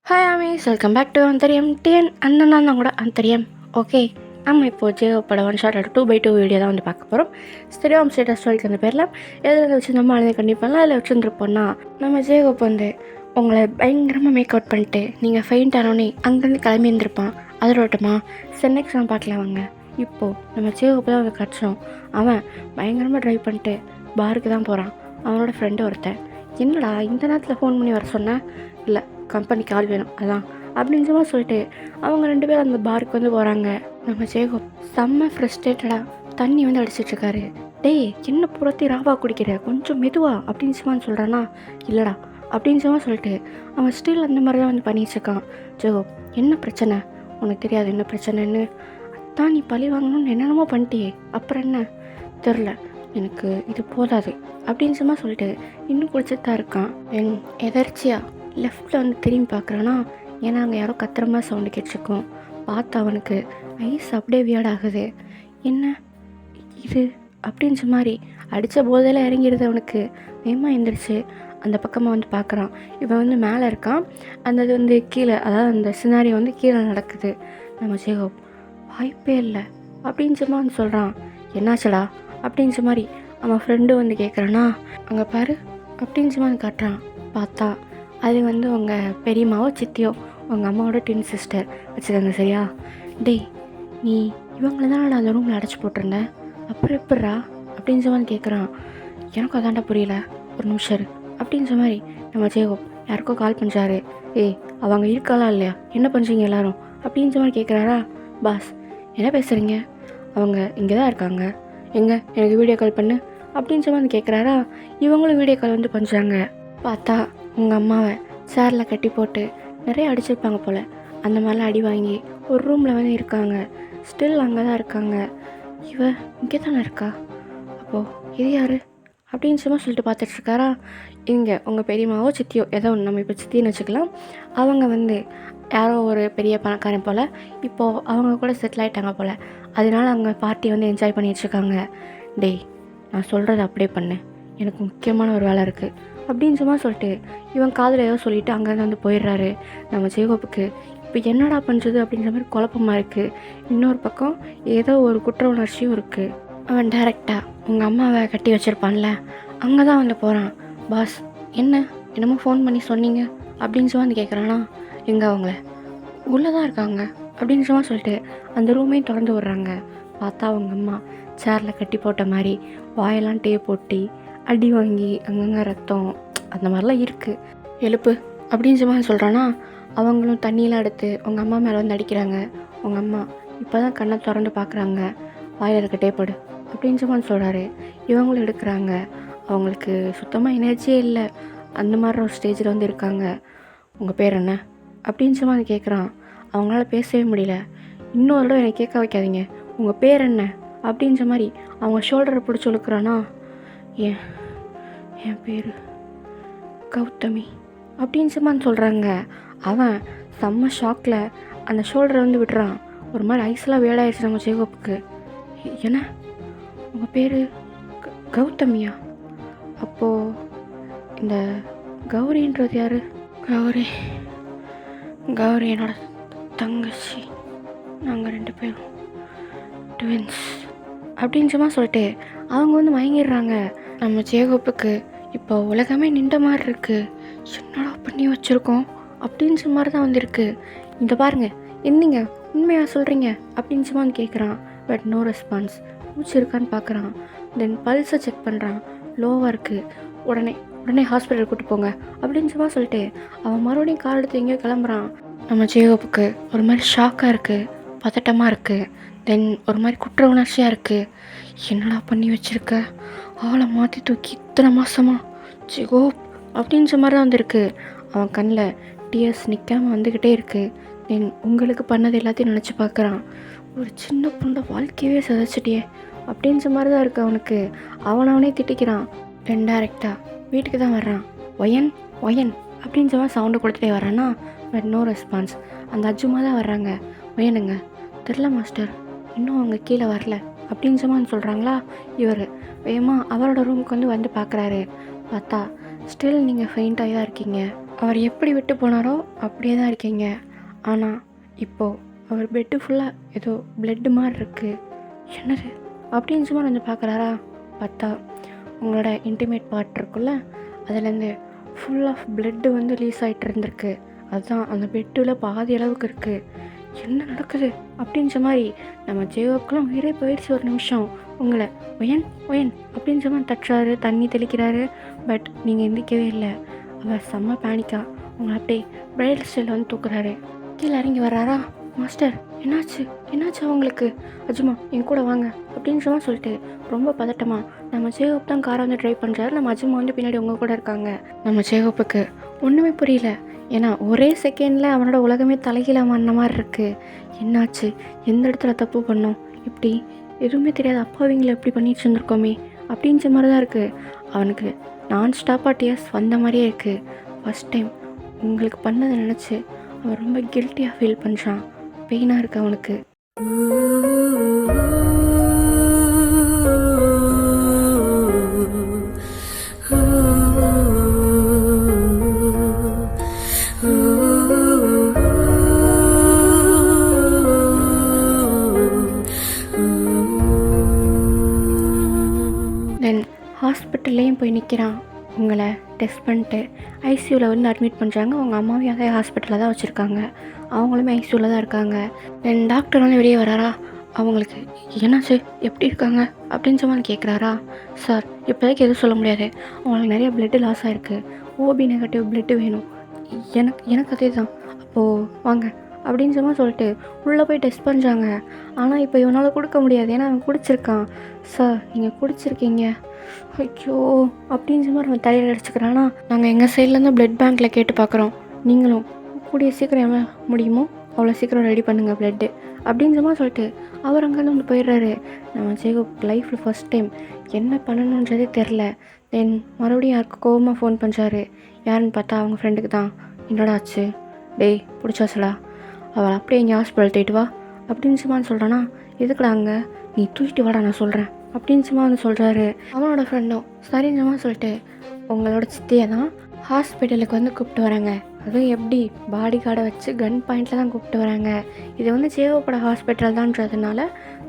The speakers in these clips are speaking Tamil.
ஹாய் ஆமீஸ், வெல்கம் பேக் டு அந்தரியம் டிஎன் அண்ணன் தான் கூட அந்தரியம். ஓகே, நம்ம இப்போ ஜியோ பட 1 ஷாட் 2x2 வீடியோ தான் வந்து பார்க்க போகிறோம். ஸ்டெடியோம் ஸ்டேட்டஸ் ஸ்டோரிக்கு அந்த பேரில் எதில் வச்சு நம்ம அழுது கண்டிப்பாலாம் அதில் வச்சுருந்துருப்போம்னா, நம்ம ஜேகோப் வந்து உங்களை பயங்கரமாக மேக் அவுட் பண்ணிட்டு நீங்கள் ஃபெயிண்ட் ஆனோன்னே அங்கேருந்து கிளம்பி இருந்திருப்பான். அதோட்டமா சென்னைக்கு நான் பார்க்கல வாங்க. இப்போது நம்ம ஜேகோப் தான் வந்து கிடச்சோம். அவன் பயங்கரமாக ட்ரைவ் பண்ணிட்டு பாருக்கு தான் போகிறான். அவனோட ஃப்ரெண்டு ஒருத்தன், என்னடா இந்த நேரத்தில் ஃபோன் பண்ணி வர சொன்னேன்? இல்லை, கம்பெனிக்கு ஆள் வேணும் அதான் அப்படின்னு சொல்லிட்டு அவங்க 2 பேரும் அந்த பாருக்கு வந்து போகிறாங்க. நம்ம ஜேகோப் செம்ம ஃப்ரஸ்ட்ரேட்டடாக தண்ணி வந்து அடிச்சிட்ருக்காரு. டேய், என்ன புறத்தி ராவா குடிக்கிற, கொஞ்சம் மெதுவா அப்படின்னு சொல்கிறானா. இல்லைடா அப்படின்னு சொல்லிட்டு அவன் ஸ்டில் அந்த மாதிரி தான் வந்து பண்ணிட்டுருக்கான். ஜேகோப், என்ன பிரச்சனை? உனக்கு தெரியாது என்ன பிரச்சனைன்னு. அதான் நீ பழி வாங்கணும்னு என்னென்னமோ பண்ணிட்டியே, அப்புறம் என்ன? தெரில, எனக்கு இது போதாது அப்படின்னு சொல்லிட்டு இன்னும் குடிச்சிட்டு தான் இருக்கான். எதர்ச்சியா லெஃப்டில் வந்து திரும்பி பார்க்குறான்னா, ஏன்னா அங்கே யாரோ கத்துற மாதிரி சவுண்டு கேட்டுருக்கோம். பார்த்து அவனுக்கு ஐஸ் அப்படியே வியர்டாகுது. என்ன இது அப்படின்னு மாதிரி அடித்த போதில் இறங்கிடுது அவனுக்கு. வேகமாக எழுந்திரிச்சு அந்த பக்கமாக வந்து பார்க்குறான். இவன் வந்து மேலே இருக்கான், அந்த இது வந்து கீழே, அதாவது அந்த சினாரி வந்து கீழே நடக்குது. நம்ம ஜேகோப் வாய்ப்பே இல்லை அப்படின்னு வந்து சொல்கிறான். என்னாச்சடா அப்படின்னு மாதிரி அவன் ஃப்ரெண்டு வந்து கேட்குறானா. அங்கே பாரு அப்படின்னு வந்து காட்டுறான். பார்த்தா அது வந்து உங்கள் பெரியம்மாவோ சித்தியோ உங்கள் அம்மாவோட ட்வின் சிஸ்டர் வச்சுக்கோங்க, சரியா? டேய், நீ இவங்கள தான் நான் அந்த ரூமில் அடைச்சி போட்டிருந்தேன், அப்புறம் எப்பட்றா அப்படின்னு வந்து கேட்குறான். எனக்கும் அதாண்டா புரியல, ஒரு நிமிஷம் அப்படின்னு மாதிரி நம்ம ஜேகோப் யாருக்கோ கால் பண்ணுறாரு. ஏய், அவங்க இருக்காளா இல்லையா, என்ன பண்ணுறீங்க எல்லாரும் அப்படின்னு மாதிரி கேட்குறாரா. பாஸ், என்ன பேசுகிறீங்க? அவங்க இங்கே தான் இருக்காங்க, எங்கே எனக்கு வீடியோ கால் பண்ணு அப்படின்னு வந்து கேட்குறாரா. இவங்களும் வீடியோ கால் வந்து பண்ணுறாங்க. பார்த்தா உங்கள் அம்மாவை சேரில் கட்டி போட்டு நிறைய அடிச்சிருப்பாங்க போல். அந்த மாதிரிலாம் அடி வாங்கி ஒரு ரூமில் வந்து இருக்காங்க. ஸ்டில் அங்கே தான் இருக்காங்க. இவ இங்கே தானே இருக்கா? அப்போது இது யார் அப்படின்னு சொல்லிட்டு பார்த்துட்ருக்காரா. இங்கே உங்கள் பெரியம்மாவோ சித்தியோ ஏதோ ஒன்று, நம்ம இப்போ சித்தின்னு வச்சுக்கலாம். அவங்க வந்து யாரோ ஒரு பெரிய பணக்காரன் போல், இப்போது அவங்க கூட செட்டில் ஆகிட்டாங்க போல். அதனால அவங்க பார்ட்டி வந்து என்ஜாய் பண்ணிகிட்ருக்காங்க. டேய், நான் சொல்கிறத அப்படியே பண்ணு, எனக்கு முக்கியமான ஒரு வேலை இருக்குது அப்படின்னு சொல்லிட்டு இவன் காதில் ஏதோ சொல்லிவிட்டு அங்கேருந்து வந்து போயிடுறாரு. நம்ம ஜேகோப்புக்கு இப்போ என்னடா பண்ணுறது அப்படின்ற மாதிரி குழப்பமாக இருக்குது. இன்னொரு பக்கம் ஏதோ ஒரு குற்ற உணர்ச்சியும் இருக்குது. அவன் டைரெக்டாக உங்கள் அம்மாவை கட்டி வச்சுருப்பான்ல, அங்கே தான் வந்து போகிறான். பாஸ், என்னமோ ஃபோன் பண்ணி சொன்னீங்க அப்படின்னு வந்து கேட்குறானா. எங்கே அவங்கள உள்ளே தான் இருக்காங்க அப்படின்னு சொல்லிட்டு அந்த ரூமையும் திறந்து விட்றாங்க. பார்த்தா அவங்க அம்மா சேரில் கட்டி போட்ட மாதிரி வாயெல்லாம் டேப் போட்டி அடி வாங்கி அங்கங்கே ரத்தம் அந்த மாதிரிலாம் இருக்குது. எழுப்பு அப்படின்னு மாதிரி சொல்கிறானா. அவங்களும் தண்ணியெலாம் எடுத்து உங்கள் அம்மா மேலே வந்து அடிக்கிறாங்க. உங்கள் அம்மா இப்போ தான் கண்ணை திறந்து பார்க்குறாங்க. வாயில் இருக்க டேப்படு அப்படின்னு மாதிரி சொல்கிறாரு. இவங்களும் எடுக்கிறாங்க. அவங்களுக்கு சுத்தமாக எனர்ஜியே இல்லை, அந்த மாதிரி ஒரு ஸ்டேஜில் வந்து இருக்காங்க. உங்கள் பேர் என்ன அப்படின்னு மாதிரி கேட்குறான். அவங்களால பேசவே முடியல. இன்னொரு தடவை என்னை கேட்க வைக்காதீங்க, உங்கள் பேர் என்ன அப்படின்ற மாதிரி அவங்க ஷோல்டரை பிடிச்சி இழுக்கிறானா. என் பேர் கௌதமி அப்படின்னு சொல்கிறாங்க. அவன் செம்ம ஷாக்கில் அந்த ஷோல்டரை வந்து விடுறான். ஒரு மாதிரி ஐஸ்லாம் வேடாயிடுச்சு நம்ம ஜேகோப்புக்கு. என்ன, உங்கள் பேர் கௌதமியா? அப்போது இந்த கௌரின்றது யார்? கௌரி என்னோட தங்கச்சி, நாங்கள் 2 பேரும் ட்வின்ஸ் அப்படின்னு சொல்லிட்டு அவங்க வந்து மயங்கிடுறாங்க. நம்ம ஜேகோப்புக்கு இப்போ உலகமே நின்ற மாதிரி இருக்குது. என்னடா பண்ணி வச்சுருக்கோம் அப்படின்னு மாதிரி தான் வந்திருக்கு. இந்த பாருங்கள், என்னங்க உண்மையாக சொல்கிறீங்க அப்படின்னு வந்து கேட்குறான். But no response. மூச்சு இருக்கான்னு பார்க்குறான். தென் பல்ஸை செக் பண்ணுறான், லோவாக இருக்குது. உடனே ஹாஸ்பிட்டல் கூட்டு போங்க அப்படின்னு சொல்லிட்டு அவன் மறுபடியும் கார் எடுத்து எங்கேயோ கிளம்புறான். நம்ம ஜேகோப்புக்கு ஒரு மாதிரி ஷாக்காக இருக்குது, பதட்டமாக இருக்குது. தென் ஒரு மாதிரி குற்ற உணர்ச்சியாக இருக்குது. என்னடா பண்ணி வச்சுருக்க, ஆளை மாற்றி தூக்கி இத்தனை மாதமா ஜேகோப் அப்படின்ற மாதிரி தான் வந்துருக்கு. அவன் கண்ணில் டியர்ஸ் நிற்காமல் வந்துக்கிட்டே இருக்குது. தென் உங்களுக்கு பண்ணது எல்லாத்தையும் நினச்சி பார்க்குறான். ஒரு சின்ன பொண்ணோட வாழ்க்கையவே சதைச்சிட்டியே அப்படின்ற மாதிரி தான் இருக்குது அவனுக்கு. அவனவனே திட்டிக்கிறான். தென் டைரெக்டாக வீட்டுக்கு தான் வர்றான். ஒயன் அப்படின்ற மாதிரி சவுண்டு கொடுத்துட்டே வர்றான்னா. But no response. அந்த அஜுமா தான் வர்றாங்க. ஒயனுங்க, தெரில மாஸ்டர், இன்னும் அவங்க கீழே வரல அப்படின்னு சொல்கிறாங்களா. இவர் வேகமாக அவரோட ரூமுக்கு வந்து பார்க்குறாரு. பார்த்தா ஸ்டில் நீங்கள் ஃபெயிண்டாகி தான் இருக்கீங்க அவர் எப்படி விட்டு போனாரோ அப்படியே தான் இருக்கீங்க. ஆனால் இப்போது அவர் பெட்டு ஃபுல்லாக ஏதோ பிளட்டு மாதிரி இருக்குது. என்னது அப்படின்னு சும்மா வந்து பார்க்குறாரா? பார்த்தா உங்களோட இன்டிமேட் பார்ட் இருக்குல்ல, அதுலேருந்து ஃபுல் ஆஃப் பிளட்டு வந்து ரிலீஸ் ஆகிட்டு இருந்திருக்கு. அதுதான் அந்த பெட்டில் பாதி அளவுக்கு இருக்குது. என்ன நடக்குது அப்படின்ற மாதிரி நம்ம ஜேகப்க்குலாம் உயிரே போயிடுச்சு. ஒரு நிமிஷம் உங்களை ஒயன் ஒயன் அப்படின்ற மாதிரி தட்டுறாரு, தண்ணி தெளிக்கிறாரு. பட் நீங்கள் எந்திக்கவே இல்லை. அவர் செம்ம பேனிக்கா உங்களை அப்படியே பிரைடல் ஸ்டைல் வந்து தூக்குறாரு. கீழே இறங்கி வர்றாரா? மாஸ்டர் என்னாச்சு என்னாச்சு அவங்களுக்கு? அஜுமா என் கூட வாங்க அப்படின்ற மாதிரி சொல்லிட்டு ரொம்ப பதட்டமா நம்ம ஜேகப் தான் காரை வந்து ட்ரைவ் பண்ணுறாரு. நம்ம அஜுமா வந்து பின்னாடி உங்கள் கூட இருக்காங்க. நம்ம ஜேகப்புக்கு ஒன்றுமே புரியல. ஏன்னா ஒரே செகண்டில் அவனோட உலகமே தலைகீழ மாறின மாதிரி இருக்குது. என்னாச்சு? எந்த இடத்துல தப்பு பண்ணோம்? இப்படி எதுவுமே தெரியாது அப்பாவிங்களை எப்படி பண்ணிட்டு இருந்திருக்கோமே அப்படின்ற மாதிரி தான் இருக்குது. அவனுக்கு நான் ஸ்டாப்பாக டியர்ஸ் வந்த மாதிரியே இருக்குது. ஃபஸ்ட் டைம் உங்களுக்கு பண்ணதை நினச்சி அவன் ரொம்ப கில்ட்டியாக ஃபீல் பண்ணுறான். பெயினாக இருக்குது அவனுக்கு. தென் ஹாஸ்பிட்டல்லையும் போய் நிற்கிறான். உங்களை டெஸ்ட் பண்ணிட்டு ஐசியூவில் வந்து அட்மிட் பண்ணுறாங்க. அவங்க அம்மாவையும் அதே ஹாஸ்பிட்டலில் தான் வச்சுருக்காங்க. அவங்களுமே ஐசியூவில் தான் இருக்காங்க. தென் டாக்டர் வந்து வெளியே வராரா? அவங்களுக்கு என்னாச்சு, எப்படி இருக்காங்க அப்படின்னு சொல்லி கேட்குறாரா? சார் இப்போதைக்கு எதுவும் சொல்ல முடியாது. அவங்களுக்கு நிறைய பிளட்டு லாஸ் ஆகிருக்கு. ஓபி நெகட்டிவ் பிளட்டு வேணும். எனக்கு அதே தான். அப்போது வாங்க அப்படின்னு சொல்லிட்டு உள்ளே போய் டெஸ்ட் பண்ணுறாங்க. ஆனால் இப்போ இவனால் கொடுக்க முடியாது, ஏன்னா அவன் குடிச்சிருக்கான். சார் நீங்கள் குடிச்சிருக்கீங்க. ஐயோ அப்படின்னு மாதிரி அவன் தலையில் அடிச்சுக்கிறானா? நாங்கள் எங்கள் சைட்லேருந்து பிளட் பேங்க்கில் கேட்டு பார்க்குறோம். நீங்களும் கூடிய சீக்கிரம் எவ்வளோ முடியுமோ அவ்வளோ சீக்கிரம் ரெடி பண்ணுங்கள் பிளட்டு அப்படின்னு சொல்லிட்டு அவர் அங்கேருந்து வந்து போயிடுறாரு. நம்ம ஜேகப் லைஃப்பில் ஃபஸ்ட் டைம் என்ன பண்ணணுன்றதே தெரில. தென் மறுபடியும் யாருக்கு கோவமாக ஃபோன் பண்ணுறாரு. யாருன்னு பார்த்தா அவங்க ஃப்ரெண்டுக்கு தான். என்னடா ஆச்சு? டேய் பிடிச்சாச்சலா, அவளை அப்படியே இங்கே ஹாஸ்பிட்டல் தூக்கிட்டு வா அப்படின்னு சொல்கிறானா? எதுக்குடா அங்கே? நீ தூக்கிட்டு வாடா நான் சொல்கிறேன் அப்படின்னு வந்து சொல்கிறாரு. அவனோட ஃப்ரெண்டும் சரிஞ்சமா சொல்லிட்டு உங்களோட சித்தியை தான் ஹாஸ்பிட்டலுக்கு வந்து கூப்பிட்டு வராங்க. அதுவும் எப்படி பாடி கார்டை வச்சு கன் பாயிண்டில் தான் கூப்பிட்டு வராங்க. இது வந்து ஜேகப்போட ஹாஸ்பிட்டல் தான்றதுனால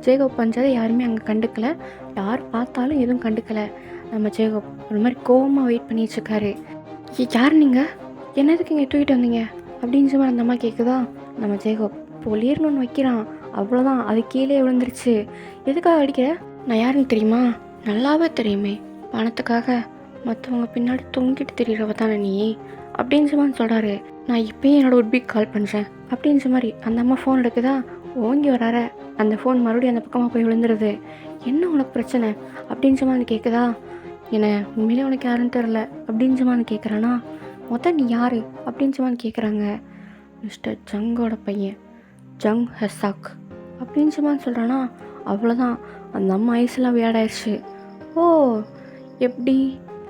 ஜேகப் பண்ணுறதை யாருமே அங்கே கண்டுக்கலை. யார் பார்த்தாலும் எதுவும் கண்டுக்கலை. நம்ம ஜேகப் ஒரு மாதிரி கோவமாக வெயிட் பண்ணி வச்சுருக்காரு. யார் நீங்கள்? என்னதுக்கு இங்கே தூக்கிட்டு வந்தீங்க அப்படின்னு சொல்லி அந்த அம்மா கேட்குதா? நம்ம ஜேகப் பொலிர்னு ஒன்று வைக்கிறான். அவ்வளோதான், அது கீழே விழுந்துருச்சு. எதுக்காக அடிக்கிற? நான் யாருன்னு தெரியுமா? நல்லாவே தெரியுமே. பணத்துக்காக மற்றவங்க பின்னாடி தொங்கிட்டு தெரிகிறவ தானே நீ அப்படின்னு சொல்கிறாரு. நான் இப்போயும் என்னோடய உட்பிக் கால் பண்ணுறேன் அப்படின்ற மாதிரி அந்த அம்மா ஃபோன் எடுக்குதா? ஓங்கி வராற அந்த ஃபோன் மறுபடியும் அந்த பக்கமாக போய் விழுந்துருது. என்ன உனக்கு பிரச்சனை அப்படின்னு வந்து கேட்குதா? என்னை உண்மையிலே உனக்கு யாருன்னு தெரில அப்படின்னு வந்து கேட்குறானா? மொத்தம் நீ யார் அப்படின்னு வந்து கேட்குறாங்க. மிஸ்டர் ஜங்கோட பையன் ஜங் ஹெசாக் அப்படின்னு சொல்கிறானா? அவ்வளோதான், அந்த அம்மா ஐஸ்லாம் விளையாடாயிடுச்சு. ஓ எப்படி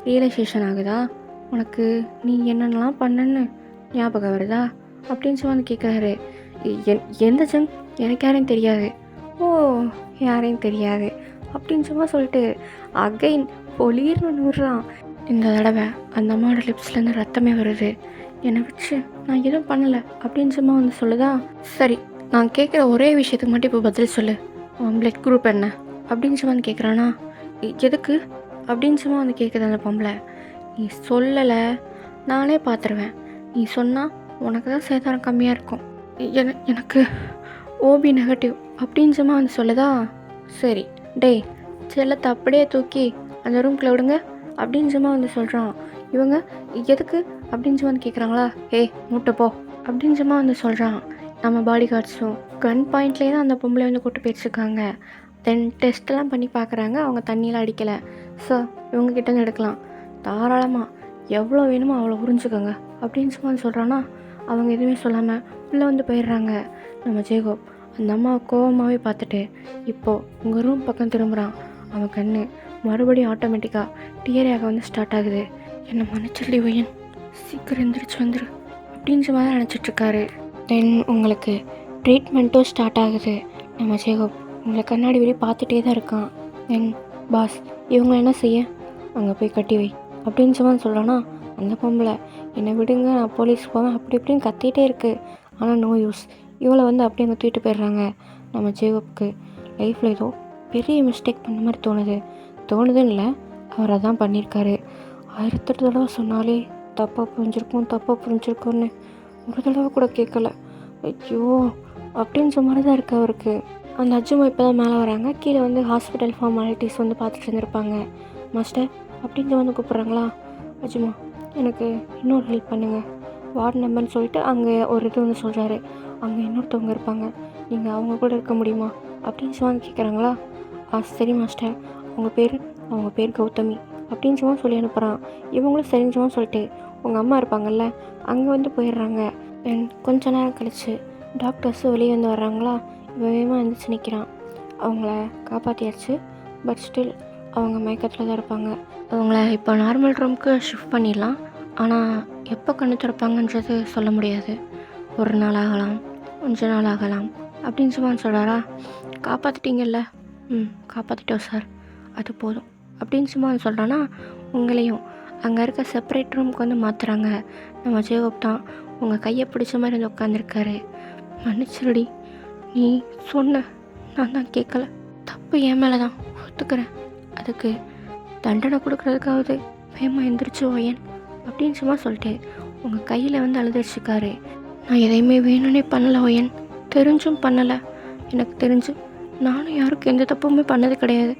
ரியலைசேஷன் ஆகுதா உனக்கு? நீ என்னென்னலாம் பண்ணன்னு ஞாபகம் வருதா அப்படின்னு வந்து கேட்குறாரு. எந்த ஜங்? எனக்கு யாரையும் தெரியாது. ஓ யாரையும் தெரியாது அப்படின்னு சொல்லிட்டு அகைன் பொலிர்னு நூறுறான். இந்த தடவை அந்த அம்மாவோட லிப்ஸ்லேருந்து ரத்தமே வருது. என்னை வச்சு நான் எதுவும் பண்ணலை அப்படின்னு வந்து சொல்லுதா? சரி, நான் கேட்குற ஒரே விஷயத்துக்கு மட்டும் இப்போ பதில் சொல்லு. உன் பிளட் குரூப் என்ன அப்படின்னு வந்து கேட்குறானா? எதுக்கு அப்படின்னு வந்து கேட்குது அந்த பொம்பளை. நீ சொல்லலை, நானே பார்த்துருவேன். நீ சொன்னால் உனக்கு தான் சேதாரம் கம்மியாக இருக்கும். எனக்கு ஓபி நெகட்டிவ் அப்படின்னு வந்து சொல்லுதா? சரி டேய், செல்லத்தை அப்படியே தூக்கி அந்த ரூம்குள்ளே விடுங்க அப்படின்னு வந்து சொல்கிறான். இவங்க எதுக்கு அப்படின்னு வந்து கேட்குறாங்களா? ஏய் மூட்டை போ அப்படின்னு வந்து சொல்கிறான். நம்ம பாடி கார்ட்ஸும் கன் பாயிண்ட்லேயே தான் அந்த பொம்பளை வந்து கூட்டு போயிட்டுருக்காங்க. தென் டெஸ்ட்டெல்லாம் பண்ணி பார்க்குறாங்க. அவங்க தண்ணியெலாம் அடிக்கலை. ஸோ இவங்ககிட்டேருந்து எடுக்கலாம், தாராளமாக எவ்வளோ வேணுமோ அவ்வளோ உறிஞ்சுக்கோங்க அப்படின்னு வந்து சொல்கிறான்னா அவங்க எதுவுமே சொல்லாமல் உள்ளே வந்து போயிடுறாங்க. நம்ம ஜேகப் அந்த அம்மாவை கோவமாகவே பார்த்துட்டு இப்போது உங்கள் ரூம் பக்கம் திரும்புகிறான். அவன் கண்ணு மறுபடியும் ஆட்டோமேட்டிக்காக டியரியாக வந்து ஸ்டார்ட் ஆகுது. என்னை மன்னிச்சிடலி ஒய்யன், சீக்கிரம் எந்திரிச்சு வந்துரு அப்படின்ற மாதிரி நினச்சிட்ருக்காரு. தென் உங்களுக்கு ட்ரீட்மெண்ட்டும் ஸ்டார்ட் ஆகுது. நம்ம ஜேகப் உங்களை கண்ணாடி வெளியே பார்த்துட்டே தான் இருக்கான். தென் பாஸ் இவங்க என்ன செய்ய? அங்கே போய் கட்டி வை அப்படின்னு சொல்கிறானா? அந்த பொம்பளை என்னை விடுங்க, நான் போலீஸ் போவேன் அப்படி இப்படின்னு கத்திகிட்டே இருக்குது. ஆனால் நோ யூஸ். இவளை வந்து அப்படியே அங்கே தூக்கிட்டு போயிடுறாங்க. நம்ம ஜேகப்க்கு லைஃப்பில் ஏதோ பெரிய மிஸ்டேக் பண்ண மாதிரி தோணுதுன்னு இல்லை, அவர் அதான் பண்ணியிருக்காரு. 1008 தடவை சொன்னாலே தப்பாக புரிஞ்சிருக்கும்னு ஒரு தடவை கூட கேட்கல. ஐயோ அப்படின்ற மாதிரி தான் இருக்குது அவருக்கு. அந்த அஜுமா இப்போ தான் மேலே வராங்க. கீழே வந்து ஹாஸ்பிட்டல் ஃபார்மாலிட்டிஸ் வந்து பார்த்துட்டு இருந்திருப்பாங்க. மாஸ்டர் அப்படின்ட்டு வந்து கூப்பிட்றாங்களா. அஜுமா எனக்கு இன்னொரு ஹெல்ப் பண்ணுங்கள், வார்டு நம்பர்னு சொல்லிட்டு அங்கே ஒரு இது வந்து சொல்கிறாரு. அங்கே இன்னொருத்தவங்க இருப்பாங்க, நீங்கள் அவங்க கூட இருக்க முடியுமா அப்படின்னு சொல்லி கேட்குறாங்களா. சரி மாஸ்டர், அவங்க பேர் கௌதமி அப்படின்னு சொல்லி அனுப்புகிறான். இவங்களும் சரிஞ்சவன் சொல்லிட்டு உங்கள் அம்மா இருப்பாங்கல்ல அங்கே வந்து போயிடுறாங்க. தென் கொஞ்ச நேரம் கழித்து டாக்டர்ஸும் வெளியே வந்து வர்றாங்களா. வேகமாக எழுந்திரிச்சு நிற்கிறான். அவங்கள காப்பாற்றியாச்சு, பட் ஸ்டில் அவங்க மயக்கத்தில் தான் இருப்பாங்க. அவங்கள இப்போ நார்மல் ரூமுக்கு ஷிஃப்ட் பண்ணிடலாம். ஆனால் எப்போ கண்ணு திறப்பாங்கன்றது சொல்ல முடியாது. ஒரு நாள் ஆகலாம், கொஞ்ச நாள் ஆகலாம் அப்படின்னு சொல்கிறாரா. காப்பாற்றிட்டீங்கல்ல, காப்பாற்றிட்டோம் சார், அது போதும் அப்படின்னு சொல்கிறான்னா. உங்களையும் அங்கே இருக்க செப்பரேட் ரூமுக்கு வந்து மாற்றுறாங்க. நம்ம ஜேகப் தான் உங்கள் கையை பிடிச்ச மாதிரி வந்து உட்காந்துருக்காரு. மன்னிச்சிருடி, நீ சொன்ன, நான் தான் கேட்கல, தப்பு என் மேலே தான், ஒத்துக்கிறேன். அதுக்கு தண்டனை கொடுக்குறதுக்காவது வேமா எந்திரிச்சு ஓயன் அப்படின்னு சொல்லிட்டு உங்கள் கையில் வந்து அழுதுச்சிருக்காரு. நான் எதையுமே வேணும்னே பண்ணலை ஓயன், தெரிஞ்சும் பண்ணலை. எனக்கு தெரிஞ்சு நானும் யாருக்கும் எந்த தப்புமே பண்ணது கிடையாது.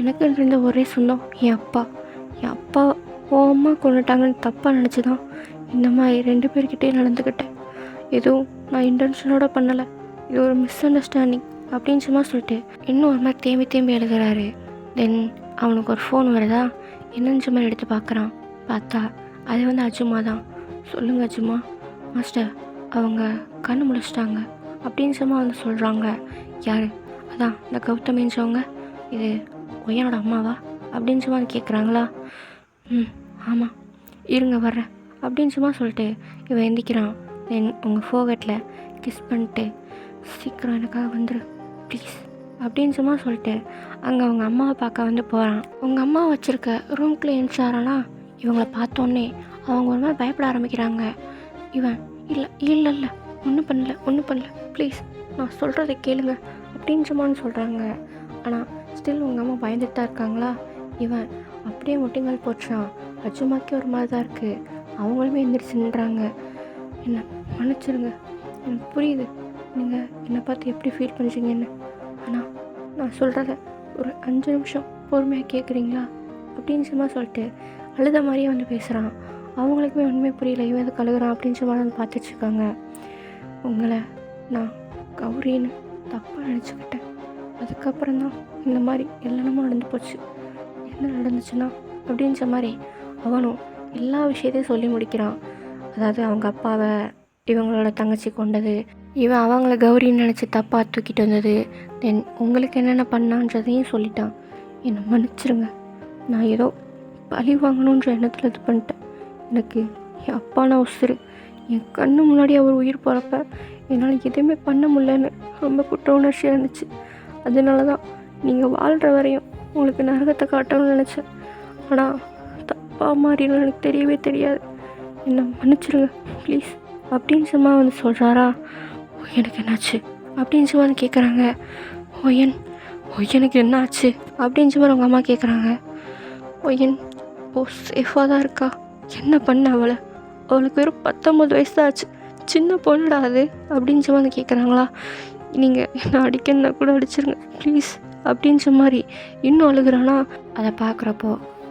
எனக்கு இருந்த ஒரே சொந்தம் என் அப்பா ஓ அம்மா கொண்டுட்டாங்கன்னு தப்பாக நினச்சி தான் இந்த மாதிரி 2 பேர்கிட்டே நடந்துக்கிட்டேன். எதுவும் நான் இன்டென்ஷனோட பண்ணலை, இது ஒரு மிஸ் அண்டர்ஸ்டாண்டிங் அப்படின்னு சொல்லிட்டு இன்னும் ஒரு மாதிரி தேம்பி எழுதுறாரு. தென் அவனுக்கு ஒரு ஃபோன் வருதா, என்னன்னு மாதிரி எடுத்து பார்க்குறான். பார்த்தா அது வந்து அஜுமா தான். சொல்லுங்கள் அஜுமா. மாஸ்டர் அவங்க கண்ணு முழிச்சிட்டாங்க அப்படின்னு வந்து சொல்கிறாங்க. யார்? அதான் இந்த கௌதமின்றவங்க. இது ஒய்யனோட அம்மாவா அப்படின்னு வந்து கேட்குறாங்களா. ஆமாம், இருங்க வர்றேன் அப்படின்னு சொல்லிட்டு இவன் எந்திக்கிறான். தென் உங்கள் ஃபோகட்டில் கிஸ் பண்ணிட்டு சீக்கிரம் எனக்காக வந்துரு ப்ளீஸ் அப்படின்னு சொல்லிட்டு அங்கே அவங்க அம்மாவை பார்க்க வந்து போகிறான். உங்கள் அம்மா வச்சுருக்க ரூம்குள்ளே எந்திரிச்சாரானா. இவங்கள பார்த்தோன்னே அவங்க ஒரு மாதிரி பயப்பட ஆரம்பிக்கிறாங்க. இவன் இல்லை ஒன்றும் பண்ணல ப்ளீஸ் நான் சொல்கிறத கேளுங்க அப்படின்னு சொல்கிறாங்க. ஆனால் ஸ்டில் உங்கள் அம்மா பயந்துட்டு தான் இருக்காங்களா. இவன் அப்படியே முட்டிங்கால் போச்சான். அஜுமாக்கே ஒரு மாதிரி தான் இருக்குது. அவங்களுமே எந்திரிச்சுன்றாங்க. என்ன மன்னிச்சிருங்க, எனக்கு புரியுது நீங்கள் என்னை பார்த்து எப்படி ஃபீல் பண்ணுறீங்கன்னு. ஆனால் நான் சொல்கிறத ஒரு 5 நிமிஷம் பொறுமையாக கேட்குறீங்களா அப்படின்னு சொல்லிட்டு அழுத மாதிரியே வந்து பேசுகிறான். அவங்களுக்குமே ஒன்றுமே புரியல, இவன் எது கழுகுறான் அப்படின்னு வந்து பார்த்துட்ருக்காங்க. உங்களை நான் கௌரின்னு தப்பாக நினச்சிக்கிட்டேன். அதுக்கப்புறம் தான் இந்த மாதிரி எல்லாமே நடந்து போச்சு. என்ன நடந்துச்சுன்னா அப்படின்ற மாதிரி அவனும் எல்லா விஷயத்தையும் சொல்லி முடிக்கிறான். அதாவது அவங்க அப்பாவை இவங்களோட தங்கச்சி கொண்டது, இவன் அவங்கள கௌரின்னு நினச்சி தப்பாக தூக்கிட்டு வந்தது, தென் உங்களுக்கு என்னென்ன பண்ணான்றதையும் சொல்லிட்டான். என்னை மன்னிச்சிருங்க, நான் ஏதோ பழி வாங்கணுன்ற எண்ணத்தில் இது பண்ணிட்டேன். எனக்கு என் அப்பானா உசுறு. என் கண்ணு முன்னாடி அவர் உயிர் போகிறப்ப என்னால் எதுவுமே பண்ண முடியலன்னு ரொம்ப குற்ற உணர்ச்சியாக இருந்துச்சு. அதனால தான் நீங்கள் வாழ்கிற வரையும் உங்களுக்கு நரகத்தை காட்டணும்னு நினச்சேன். ஆனால் தப்பாக மாறிடும் எனக்கு தெரியவே தெரியாது. என்னை மன்னிச்சிருங்க ப்ளீஸ் அப்படின்னு வந்து சொல்கிறாரா. எனக்கு என்னாச்சு அப்படின்னு வந்து கேட்குறாங்க. ஒய்யனுக்கு என்ன ஆச்சு அப்படின்னு அவங்க அம்மா கேட்குறாங்க. ஒய்யன் சேஃபாக தான் இருக்கா. என்ன பண்ண அவளுக்கு வெறும் 19 வயசு தான் ஆச்சு, சின்ன பொண்ணுடா அது அப்படின்னு வந்து கேட்குறாங்களா. நீங்கள் என்ன அடிக்கணுன்னா கூட அடிச்சிருங்க ப்ளீஸ் அப்படின்னு மாதிரி இன்னும் அழுகுறானா. அதை பார்க்குறப்போ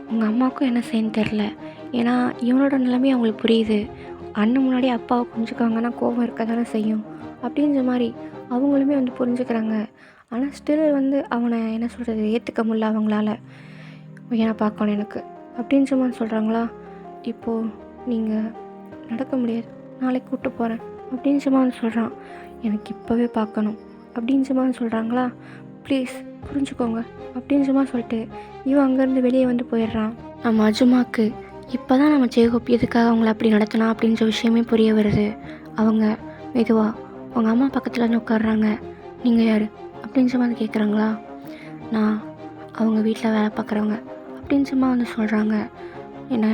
உங்கள் அம்மாவுக்கும் என்ன செய்யன்னு தெரில. ஏன்னா இவனோட நிலைமையும் அவங்களுக்கு புரியுது. அண்ணன் முன்னாடி அப்பாவை புரிஞ்சுக்காங்கன்னா கோபம் இருக்க தானே செய்யும் அப்படின்ற மாதிரி அவங்களுமே வந்து புரிஞ்சுக்கிறாங்க. ஆனால் ஸ்டில் வந்து அவனை என்ன சொல்கிறது ஏற்றுக்க முடியல அவங்களால. ஏன்னா பார்க்கணும் எனக்கு அப்படின்னு மாதிரி சொல்கிறாங்களா. இப்போது நீங்கள் நடக்க முடியாது, நாளைக்கு கூப்பிட்டு போகிறேன் அப்படின்னு மாதிரி சொல்கிறான். எனக்கு இப்போவே பார்க்கணும் அப்படின்னு மாதிரி சொல்கிறாங்களா. ப்ளீஸ் புரிஞ்சுக்கோங்க அப்படின்னு சொல்லிட்டு இவன் அங்கேருந்து வெளியே வந்து போயிடுறான். நம்ம அஜுமாக்கு இப்போ தான் நம்ம ஜேகப் எதுக்காக அவங்கள அப்படி நடத்தினா அப்படின்ற விஷயமே புரிய வருது. அவங்க மெதுவாக அவங்க அம்மா பக்கத்தில் வந்து உட்காடுறாங்க. நீங்கள் யார் அப்படின்னு வந்து கேட்குறாங்களா. நான் அவங்க வீட்டில் வேலை பார்க்குறவங்க அப்படின்னு வந்து சொல்கிறாங்க. என்ன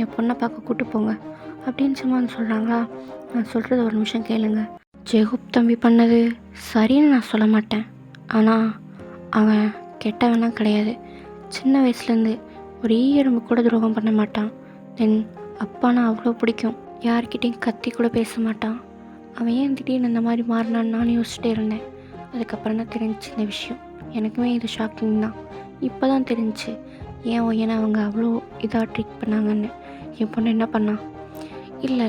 என் பொண்ணை பார்க்க கூப்பிட்டு போங்க அப்படின்னு சும்மா வந்து சொல்கிறாங்களா. நான் சொல்கிறது ஒரு நிமிஷம் கேளுங்க. ஜெகூப் தம்பி பண்ணது சரின்னு நான் சொல்ல மாட்டேன். ஆனால் அவன் கெட்டவனா கிடையாது. சின்ன வயசுலேருந்து ஒரு எறும்பு கூட துரோகம் பண்ண மாட்டான். தென் அப்பானா அவ்வளோ பிடிக்கும். யார்கிட்டையும் கத்தி கூட பேச மாட்டான். அவன் ஏன் திடீர்னு இந்த மாதிரி மாறினான்னு நான் யோசிச்சுட்டே இருந்தேன். அதுக்கப்புறம் தான் தெரிஞ்சிச்சு இந்த விஷயம். எனக்குமே இது ஷாக்கிங் தான். இப்போ தான் தெரிஞ்சிச்சு ஏன்னா அவங்க அவ்வளோ இதாக ட்ரீட் பண்ணாங்கன்னு. என் பொண்ணு என்ன பண்ணா? இல்லை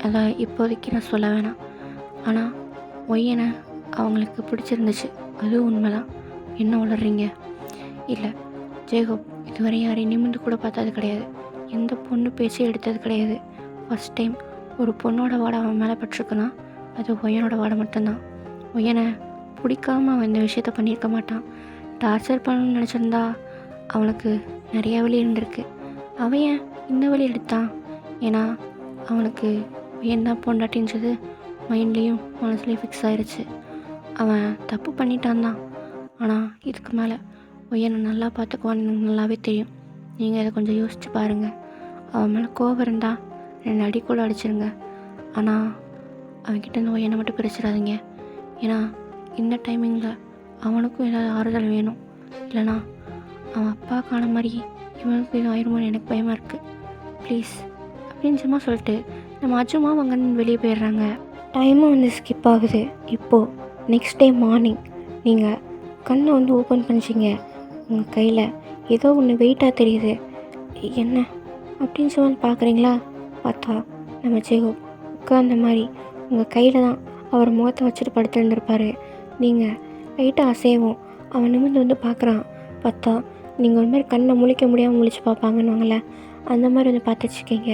அதை இப்போதைக்கு நான் சொல்ல வேணாம். ஆனால் ஒய்யனை அவங்களுக்கு பிடிச்சிருந்துச்சு, அதுவும் உண்மை தான். என்ன உளறீங்க? இல்லை, ஜெகோப் இதுவரை யாரையும் நிமிர்ந்து கூட பார்த்தது கிடையாது. எந்த பொண்ணு பேச்சு எடுத்தது கிடையாது. ஃபஸ்ட் டைம் ஒரு பொண்ணோட வாடை அவன் மேலே பட்டிருக்குன்னா அது ஒய்யனோட வாடை மட்டும்தான். ஒய்யனை பிடிக்காமல் அவன் இந்த விஷயத்த பண்ணியிருக்க மாட்டான். டார்ச்சர் பண்ணணும்னு நினச்சிருந்தா அவனுக்கு நிறைய வழி இருந்திருக்கு. அவன் ஏன் இந்த வழி எடுத்தான்? ஏன்னா அவனுக்கு ஒய்யன் தான் பொண்டாட்டின்றது மைண்ட்லேயும் மனசுலேயும் ஃபிக்ஸ் ஆயிடுச்சு. அவன் தப்பு பண்ணிட்டான் தான். ஆனால் இதுக்கு மேலே ஒய்யனை நல்லா பார்த்துக்குவான்னு எனக்கு நல்லாவே தெரியும். நீங்கள் இதை கொஞ்சம் யோசிச்சு பாருங்கள். அவன் மேலே கோபம் இருந்தால் 2 அடி கூட அடிச்சிருங்க. ஆனால் அவன்கிட்ட ஒய்யனை மட்டும் பிரிச்சிடாதீங்க. ஏன்னா இந்த டைமிங்கில் அவனுக்கும் ஏதாவது ஆறுதல் வேணும். இல்லைனா அவன் அப்பா காண மாதிரி இவனுக்கும் இது ஆயிருமோன்னு எனக்கு பயமாக இருக்குது. ப்ளீஸ் அப்படின்னு சும்மா சொல்லிட்டு நம்ம அஜுமா வாங்கன்னு வெளியே போயிடுறாங்க. டைமும் வந்து ஸ்கிப் ஆகுது. இப்போது நெக்ஸ்ட் டே மார்னிங் நீங்கள் கண்ணை வந்து ஓப்பன் பண்ணிச்சிங்க. உங்கள் கையில் ஏதோ ஒன்று வெயிட்டாக தெரியுது. என்ன அப்படின்னு சொல்லி பார்க்குறீங்களா? பார்த்தா நம்ம ஜெகோப் உட்கார்ந்த மாதிரி உங்கள் கையில் தான் அவர் முகத்தை வச்சுட்டு படுத்துருந்துருப்பார். நீங்கள் லைட்டாக அசைவோம். அவன் நிமிர்ந்து வந்து பார்க்குறான். பார்த்தா நீங்கள் ஒரு மாதிரி கண்ணை முழிக்க முடியாமல் முழிச்சு பார்ப்பாங்கன்னு அந்த மாதிரி வந்து பார்த்து வச்சுக்கிங்க.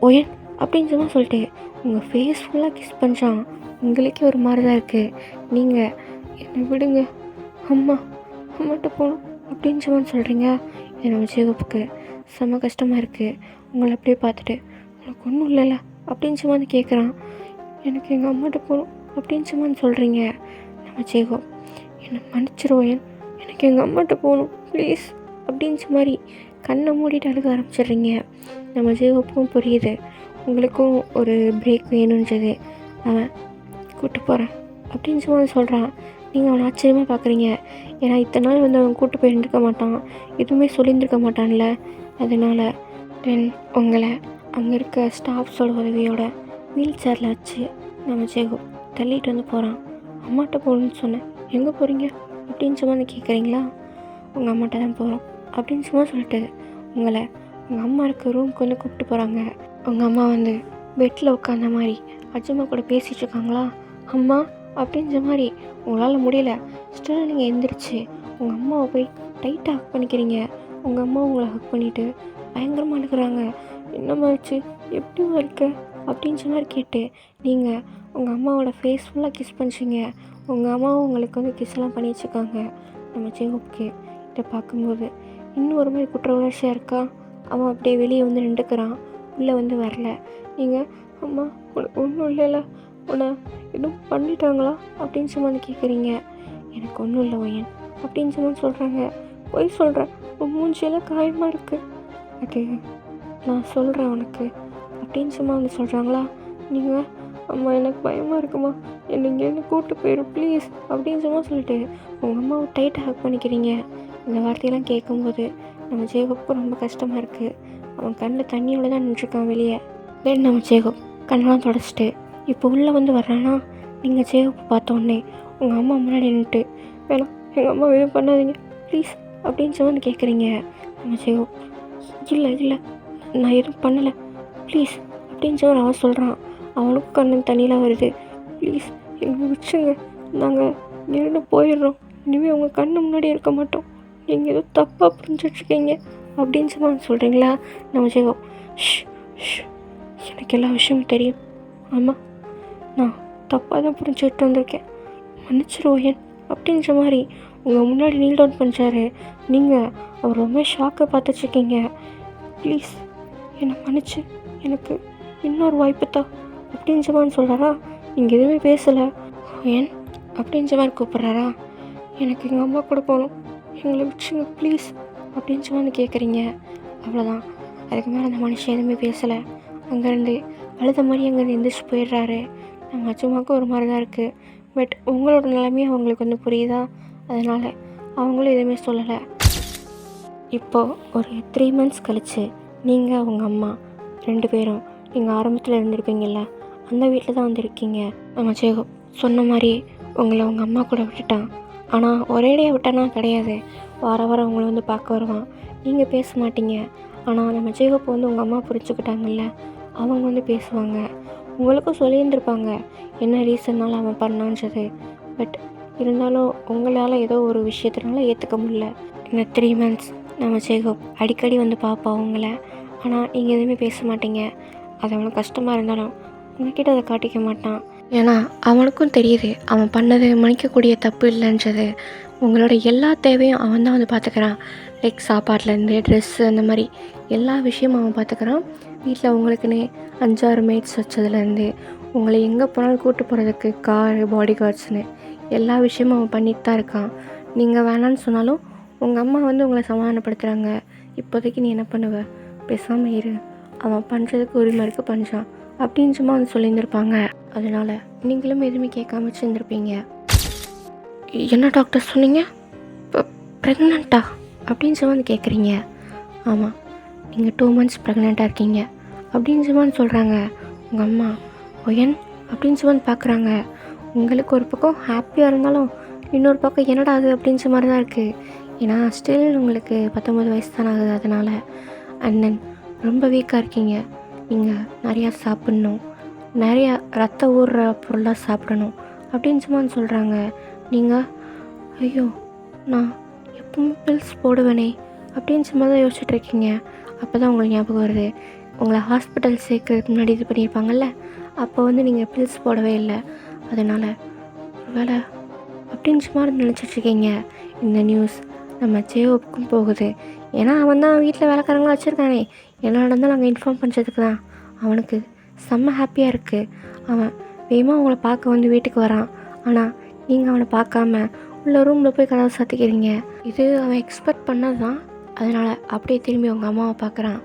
ஒயன் அப்படின்னு சொல்லிட்டு உங்கள் ஃபேஸ் ஃபுல்லாக கிஸ் பண்ணுறான். உங்களுக்கே ஒரு மாதிரி தான் இருக்குது. நீங்கள் என்னை விடுங்க, அம்மாட்ட போகணும் அப்படின்னு சொல்கிறீங்க. இது நம்ம ஜெகோப்புக்கு செம்ம கஷ்டமாக இருக்குது. உங்களை அப்படியே பார்த்துட்டு உனக்கு ஒன்றும் இல்லைல்ல அப்படின்னு வந்து கேட்குறான். எனக்கு எங்கள் அம்மாட்ட போகணும் அப்படின்னு சொல்கிறீங்க. நம்ம ஜெகோப் என்னை மன்னிச்சிருவோயன், எனக்கு எங்கள் அம்மாட்ட போகணும் ப்ளீஸ் அப்படின்னு மாதிரி கண்ணை மூடிட்டு அழுக ஆரம்பிச்சிடுறீங்க. நம்ம ஜெகோப்புக்கும் புரியுது உங்களுக்கும் ஒரு பிரேக் வேணுன்றது. அவன் கூப்பிட்டு போகிறேன் அப்படின்னு சொல்கிறான். நீங்கள் அவனை ஆச்சரியமாக பார்க்குறீங்க. ஏன்னா இத்தனை நாள் வந்து அவன் கூப்பிட்டு போய் இருந்திருக்க மாட்டான், எதுவுமே சொல்லியிருந்திருக்க மாட்டான்ல. அதனால் தென் உங்களை அங்கே இருக்க ஸ்டாஃப்ஸோட உதவியோட வீல் சேரில் வச்சு நம்ம ஜெகோப் தள்ளிட்டு வந்து போகிறான். அம்மாட்ட போகணுன்னு சொன்னேன், எங்கே போகிறீங்க அப்படின்னு வந்து கேட்குறீங்களா? உங்கள் அம்மாட்ட தான் போகிறோம் அப்படின்னு சொல்லிட்டு உங்களை உங்கள் அம்மா இருக்க ரூமுக்கு வந்து கூப்பிட்டு போகிறாங்க. உங்கள் அம்மா வந்து பெட்டில் உட்காந்த மாதிரி அஜுமா கூட பேசிகிட்டு இருக்காங்களா. அம்மா அப்படின்ற மாதிரி உங்களால் முடியல. ஸ்டில் நீங்கள் எந்திரிச்சு உங்கள் அம்மாவை போய் டைட்டாக ஹக் பண்ணிக்கிறீங்க. உங்கள் அம்மா உங்களை ஹக் பண்ணிவிட்டு பயங்கரமாக அழுகுறாங்க. என்னமாச்சு, எப்படி இருக்க அப்படின்னு மாதிரி கேட்டு நீங்கள் உங்கள் அம்மாவோட ஃபேஸ் ஃபுல்லாக கிஸ் பண்ணிச்சிங்க. உங்கள் அம்மாவும் உங்களுக்கு வந்து கிஸ்லாம் பண்ணி வச்சுருக்காங்க. நம்ம ஜெகோப்புக்கு இதை பார்க்கும்போது இன்னும் ஒரு மாதிரி குற்ற உணர்ச்சியாக இருக்கா. அவன் அப்படியே வெளியே வந்து நின்றுக்கிறான், உள்ளே வந்து வரல. நீங்கள் அம்மா உனக்கு ஒன்றும் இல்லைல்ல, உன்னை எதுவும் பண்ணிட்டாங்களா அப்படின்னு வந்து கேட்குறீங்க. எனக்கு ஒன்றும் இல்லை ஒயன் அப்படின்னு சொல்கிறாங்க. போய் சொல்கிறேன், உன் மூஞ்சியெல்லாம் காயமாக இருக்குது, அது நான் சொல்கிறேன் உனக்கு அப்படின்னு வந்து சொல்கிறாங்களா. நீங்கள் அம்மா எனக்கு பயமாக இருக்குமா, என்னை இங்கேருந்து கூப்பிட்டு போயிடும் ப்ளீஸ் அப்படின்னு சொல்லிட்டு உங்கள் அம்மாவை டைட்டாக ஹக் பண்ணிக்கிறீங்க. இந்த வார்த்தையெல்லாம் கேட்கும்போது நம்ம ஜெகோப்புக்கு ரொம்ப கஷ்டமாக இருக்குது. அவன் கண்ணில் தண்ணியோடு தான் நின்றுருக்கான் வெளியே. தென் நம்ம ஜெகோப் கண்ணெலாம் தொடச்சிட்டு இப்போ உள்ளே வந்து வர்றானா. நீங்கள் ஜெகோப்பை பார்த்தோன்னே உங்கள் அம்மா முன்னாடி நின்றுட்டு வேணாம் எங்கள் அம்மா எதுவும் பண்ணாதீங்க ப்ளீஸ் அப்படின்னு வந்து கேட்குறீங்க. நம்ம ஜெகோப் இல்லை நான் எதுவும் பண்ணலை ப்ளீஸ் அப்படின்னு அவன் சொல்கிறான். அவனுக்கும் கண்ணன் தண்ணியெலாம் வருது. ப்ளீஸ் எங்களை வச்சுங்க, நாங்கள் இங்கிருந்து போயிடுறோம், இனிமேல் உங்கள் கண்ணு முன்னாடி இருக்க மாட்டோம், நீங்கள் ஏதோ தப்பாக புரிஞ்சிட்ருக்கீங்க அப்படின்னு சொல்கிறீங்களா. நம்ம ஜெகோப் எனக்கு எல்லா விஷயமும் தெரியும், ஆமாம் நான் தப்பாக தான் புரிஞ்சுக்கிட்டு வந்திருக்கேன், மன்னிச்சிருவோயன் அப்படின்ற மாதிரி உங்கள் முன்னாடி நீல் டவுன் பண்ணிச்சாரு. நீங்கள் அவர் ரொம்ப ஷாக்கை பார்த்துட்ருக்கீங்க. ப்ளீஸ் என்னை மன்னிச்சு எனக்கு இன்னொரு வாய்ப்பு தான் அப்படின்னு சொல்கிறாரா. நீங்கள் எதுவுமே பேசலை. ஏன் அப்படின்ற மாதிரி கூப்பிட்றாரா. எனக்கு எங்கள் அம்மா கூட போகணும், எங்களை விட்டுருங்க ப்ளீஸ் அப்படின்னு வந்து கேட்குறீங்க. அவ்வளோதான். அதுக்கு மேலே அந்த மனுஷன் எதுவுமே பேசலை. அங்கேருந்து அழுத மாதிரி அங்கேருந்து எந்திரிச்சு போயிடுறாரு. நம்ம அச்சுமாவுக்கு ஒரு மாதிரி தான் இருக்குது. பட் உங்களோட நிலைமையும் அவங்களுக்கு வந்து புரியுதா, அதனால் அவங்களும் எதுவுமே சொல்லலை. இப்போது ஒரு 3 months கழித்து நீங்கள் உங்கள் அம்மா 2 பேரும் நீங்கள் ஆரம்பத்தில் இருந்திருப்பீங்கள்ல, அந்த வீட்டில் தான் வந்திருக்கீங்க. நம்ம ஜேகோ சொன்ன மாதிரி உங்களை உங்கள் அம்மா கூட விட்டுட்டான். ஆனால் ஒரேடியாக விட்டானா கிடையாது, வாரம் வாரம் அவங்கள வந்து பார்க்க வருவான். நீங்கள் பேச மாட்டீங்க. ஆனால் நம்ம ஜேகோப்பை வந்து உங்கள் அம்மா புரிஞ்சுக்கிட்டாங்கல்ல, அவங்க வந்து பேசுவாங்க. உங்களுக்கும் சொல்லியிருந்திருப்பாங்க என்ன ரீசன்னால அவன் பண்ணான்றது. பட் இருந்தாலும் உங்களால் ஏதோ ஒரு விஷயத்தினால ஏற்றுக்க முடியல. இந்த 3 months நம்ம ஜேகோப் அடிக்கடி வந்து பார்ப்போம் அவங்கள. ஆனால் நீங்கள் எதுவுமே பேச மாட்டீங்க. அது அவனுக்கு கஷ்டமாக இருந்தாலும் உங்ககிட்ட அதை காட்டிக்க மாட்டான். ஏன்னா அவனுக்கும் தெரியுது அவன் பண்ணது மன்னிக்கக்கூடிய தப்பு இல்லைன்றது. உங்களோட எல்லா தேவையும் அவன் தான் வந்து பார்த்துக்கிறான். லைக் சாப்பாட்லேருந்து ட்ரெஸ்ஸு அந்த மாதிரி எல்லா விஷயமும் அவன் பார்த்துக்கிறான். வீட்டில் உங்களுக்குன்னே 5-6 மேட்ஸ் வச்சதுலேருந்து உங்களை எங்கே போனாலும் கூப்பிட்டு போகிறதுக்கு காரு, பாடி கார்ட்ஸ்னு எல்லா விஷயமும் அவன் பண்ணிட்டு தான் இருக்கான். நீங்கள் வேணான்னு சொன்னாலும் உங்கள் அம்மா வந்து உங்களை சமாதானப்படுத்துகிறாங்க. இப்போதைக்கு நீ என்ன பண்ணுவ, பேசாமல் இரு, அவன் பண்ணுறதுக்கு உரிமை இருக்குது பண்ணுறான் அப்படின்னு சும்மா வந்து சொல்லியிருந்திருப்பாங்க. அதனால் நீங்களும் எதுவுமே கேட்காம வச்சுருந்துருப்பீங்க. என்ன டாக்டர் சொன்னீங்க, ப்ரெக்னெண்ட்டா அப்படின்னு சொல்லி வந்து கேட்குறீங்க. ஆமாம், நீங்கள் 2 months ப்ரெக்னெண்ட்டாக இருக்கீங்க அப்படின்னு சொல்லி வந்து சொல்கிறாங்க. உங்கள் அம்மா ஒயன் அப்படின்னு சொல்லி வந்து பார்க்குறாங்க. உங்களுக்கு ஒரு பக்கம் ஹாப்பியாக இருந்தாலும் இன்னொரு பக்கம் என்னடா அது அப்படின்ற மாதிரி தான் இருக்குது. ஏன்னா ஸ்டில் உங்களுக்கு 19 வயசு தானே ஆகுது. அதனால் அண்ணன் ரொம்ப வீக்காக இருக்கீங்க. நீங்கள் நிறையா சாப்பிட்ணும், நிறையா ரத்த ஊறுற பொருளாக சாப்பிடணும் அப்படின்னு சும்மா சொல்கிறாங்க. நீங்கள் ஐயோ நான் எப்பவும் பில்ஸ் போடுவேனே அப்படின்னு சும்மா தான் யோசிச்சுட்ருக்கீங்க. அப்போ தான் உங்களுக்கு ஞாபகம் வருது, உங்களை ஹாஸ்பிட்டல் சேர்க்கறதுக்கு முன்னாடி இது பண்ணியிருப்பாங்கல்ல, அப்போ வந்து நீங்கள் பில்ஸ் போடவே இல்லை. அதனால் வேலை அப்படின்னு சும்மா நினச்சிட்ருக்கீங்க. இந்த நியூஸ் நம்ம ஜேஓப்புக்கும் போகுது. ஏன்னா அவன் தான் வீட்டில் வேலைக்காரங்களாம் வச்சுருக்கானே, என்ன நடந்தாலும் அங்கே இன்ஃபார்ம் பண்ணுறதுக்கு தான். அவனுக்கு செம்ம ஹாப்பியாக இருக்குது. அவன் வேகமாக அவங்கள பார்க்க வந்து வீட்டுக்கு வரான். ஆனால் நீங்கள் அவனை பார்க்காம உள்ள ரூமில் போய் கதவை சாத்திக்கிறீங்க. இது அவன் எக்ஸ்பெக்ட் பண்ணது தான். அதனால் அப்படியே திரும்பி உங்கள் அம்மாவை பார்க்குறான்.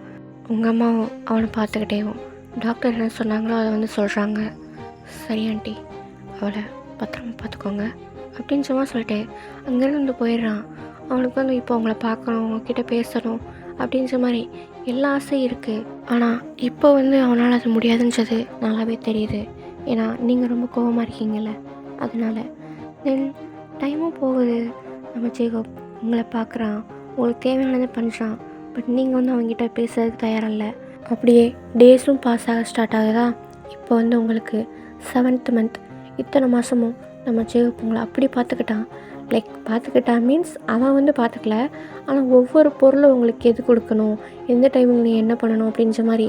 உங்கள் அம்மாவும் அவனை பார்த்துக்கிட்டேவும் டாக்டர் என்ன சொன்னாங்களோ அதை வந்து சொல்கிறாங்க. சரி ஆண்டி, அவளை பத்திரமா பார்த்துக்கோங்க அப்படின்னு சும்மா சொல்லிட்டு அங்கேருந்து வந்து போயிடுறான். அவனுக்கு வந்து இப்போ அவங்கள பார்க்கணும், அவங்கக்கிட்ட பேசணும் அப்படின்ற மாதிரி எல்லா ஆசையும் இருக்குது. ஆனால் இப்போ வந்து அவனால் அது முடியாதுன்றது நல்லாவே தெரியுது. ஏன்னா நீங்கள் ரொம்ப கோபமாக இருக்கீங்கள்ல, அதனால் தென் டைமும் போகுது. நம்ம ஜேகோப் உங்களை பார்க்குறான், உங்களுக்கு தேவையானதை பண்ணுறான். பட் நீங்கள் வந்து அவங்ககிட்ட பேசுறதுக்கு தயாரில்ல. அப்படியே டேஸும் பாஸ் ஆக ஸ்டார்ட் ஆகுதா. இப்போ வந்து உங்களுக்கு 7th month. இத்தனை மாதமும் நம்ம ஜேகோப் உங்களை அப்படி பார்த்துக்கிட்டான். லைக் பார்த்துக்கிட்டான் மீன்ஸ் அவன் வந்து பார்த்துக்கல, ஆனால் ஒவ்வொரு பொருளும் உங்களுக்கு எது கொடுக்கணும், எந்த டைமுக்கு நீ என்ன பண்ணணும் அப்படின்ற மாதிரி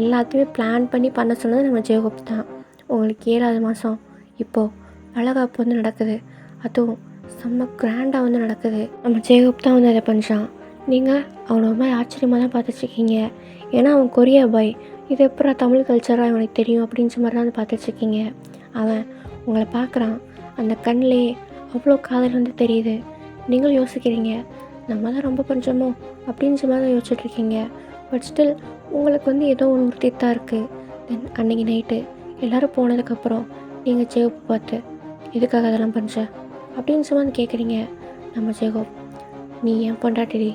எல்லாத்தையுமே பிளான் பண்ணி பண்ண சொன்னது நம்ம ஜேகோப் தான். உங்களுக்கு 7வது மாதம் இப்போது வளகாப்பு வந்து நடக்குது. அதுவும் செம்ம கிராண்டாக வந்து நடக்குது. நம்ம ஜேகோப் தான் வந்து அதை பண்ணுறான். நீங்கள் அவனை ஒரு மாதிரி ஆச்சரியமாக தான் பார்த்துட்ருக்கீங்க. ஏன்னா அவன் கொரியா பாய், இது எப்போ தமிழ் கல்ச்சராக அவனுக்கு தெரியும் அப்படின்ற மாதிரி தான் வந்து பார்த்துட்ருக்கீங்க. அவன் உங்களை பார்க்குறான், அந்த கண்ணிலே அவ்வளோ காதல் வந்து தெரியுது. நீங்களும் யோசிக்கிறீங்க நம்ம தான் ரொம்ப பண்ணுறோமோ அப்படின்ற மாதிரி தான் யோசிச்சுட்ருக்கீங்க. பட் ஸ்டில் உங்களுக்கு வந்து ஏதோ ஒன்று உறுத்தித்தான் இருக்குது. தென் அன்றைக்கி நைட்டு எல்லோரும் போனதுக்கப்புறம் நீங்கள் ஜேகோப் பார்த்து எதுக்காக அதெல்லாம் பண்ணுற அப்படின்னு சொல்லி வந்து கேட்குறீங்க. நம்ம ஜேகோப், நீ என் பொண்டாட்டிடி,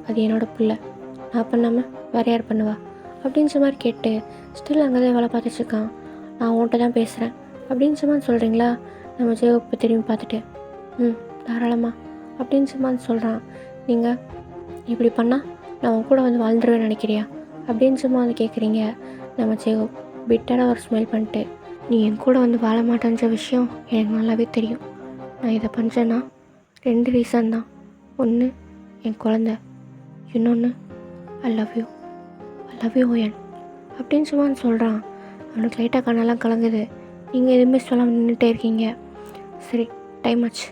அது என்னோடய பிள்ளை, நான் பண்ணாமல் வேறு யார் பண்ணுவா அப்படின்ற மாதிரி கேட்டு ஸ்டில் அங்கே தான் வேலை பார்த்துட்ருக்கான். நான் உன்கிட்ட தான் பேசுகிறேன் அப்படின்னு சும்மா சொல்கிறீங்களா. நம்ம ஜேகோப்பை திரும்பி பார்த்துட்டு தாராளமாக அப்படின்னு சும்மா சொல்கிறான். நீங்கள் இப்படி பண்ணால் நான் உன் கூட வந்து வாழ்ந்துருவேன்னு நினைக்கிறியா அப்படின்னு சும்மா வந்து கேட்குறீங்க. நம்ம ஜேகோப் பிட்டராக ஒரு ஸ்மெல் பண்ணிட்டு, நீ என் கூட வந்து வாழ மாட்டேன்ற விஷயம் எனக்கு நல்லாவே தெரியும். நான் இதை பண்ணுறேன்னா 2 ரீசன் தான். ஒன்று என் குழந்த, இன்னொன்று ஐ லவ் யூ ஓயன் அப்படின்னு சும்மா சொல்கிறான். அவனுக்கு லைட்டாக கண்ணெல்லாம் கலங்குது. நீங்கள் எதுவுமே சொல்லாமல் நின்றுட்டே இருக்கீங்க. சரி டைம் ஆச்சு,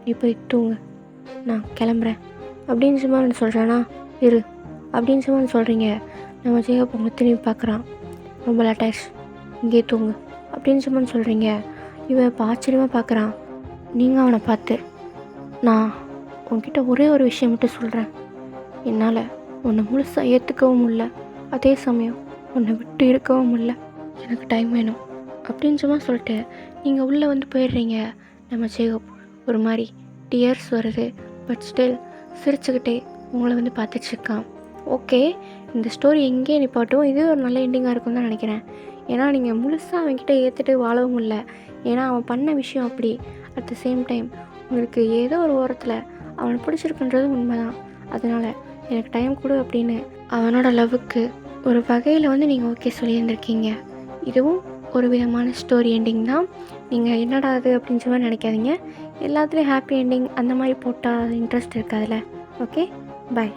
நீ போய் தூங்கு, நான் கிளம்புறேன் அப்படின்னு சும்மா சொல்கிறானா. இரு அப்படின்னு சும்மா சொல்கிறீங்க. நம்ம ஜேகோப் உங்களை திரும்பி பார்க்குறான். ரொம்ப லேட் ஆயிடுச்சு, இங்கே தூங்கு அப்படின்னு சும்மா சொல்கிறீங்க. இவன் இப்போ ஆச்சரியமாக பார்க்குறான். நீங்கள் அவனை பார்த்து, நான் உன்கிட்ட ஒரே ஒரு விஷயம் மட்டும் சொல்கிறேன். என்னால் உன்னை முழுசாக ஏற்றுக்கவும் இல்லை, அதே சமயம் உன்னை விட்டு இருக்கவும் முடியல, எனக்கு டைம் வேணும் அப்படின்னு சும்மா சொல்லிட்டு நீங்கள் உள்ளே வந்து போயிடுறீங்க. நம்ம ஜேகப் ஒரு மாதிரி டியர்ஸ் வருது, பட் ஸ்டில் சிரிச்சுக்கிட்டே உங்களை வந்து பார்த்துட்ருக்கான். ஓகே, இந்த ஸ்டோரி எங்கேயே நிப்பாட்டும், இது ஒரு நல்ல எண்டிங்காக இருக்கும்னு தான் நினைக்கிறேன். ஏன்னா நீங்கள் முழுசாக அவன்கிட்ட ஏற்றுட்டு வாழவும் இல்லை, ஏன்னா அவன் பண்ண விஷயம் அப்படி. அட் த சேம் டைம் உங்களுக்கு ஏதோ ஒரு ஓரத்தில் அவனை பிடிச்சிருக்குன்றது உண்மை தான். அதனால் எனக்கு டைம் கொடு அப்படின்னு அவனோட லவ்வுக்கு ஒரு வகையில் வந்து நீங்கள் ஓகே சொல்லியிருந்திருக்கீங்க. இதுவும் ஒரு விதமான ஸ்டோரி எண்டிங் தான். நீங்கள் என்னடா அது அப்படின்ற மாதிரி நினைக்காதீங்க. எல்லாத்துலேயும் ஹாப்பி எண்டிங் அந்த மாதிரி போட்டால் இன்ட்ரெஸ்ட் இருக்காதுல்ல. Okay, by.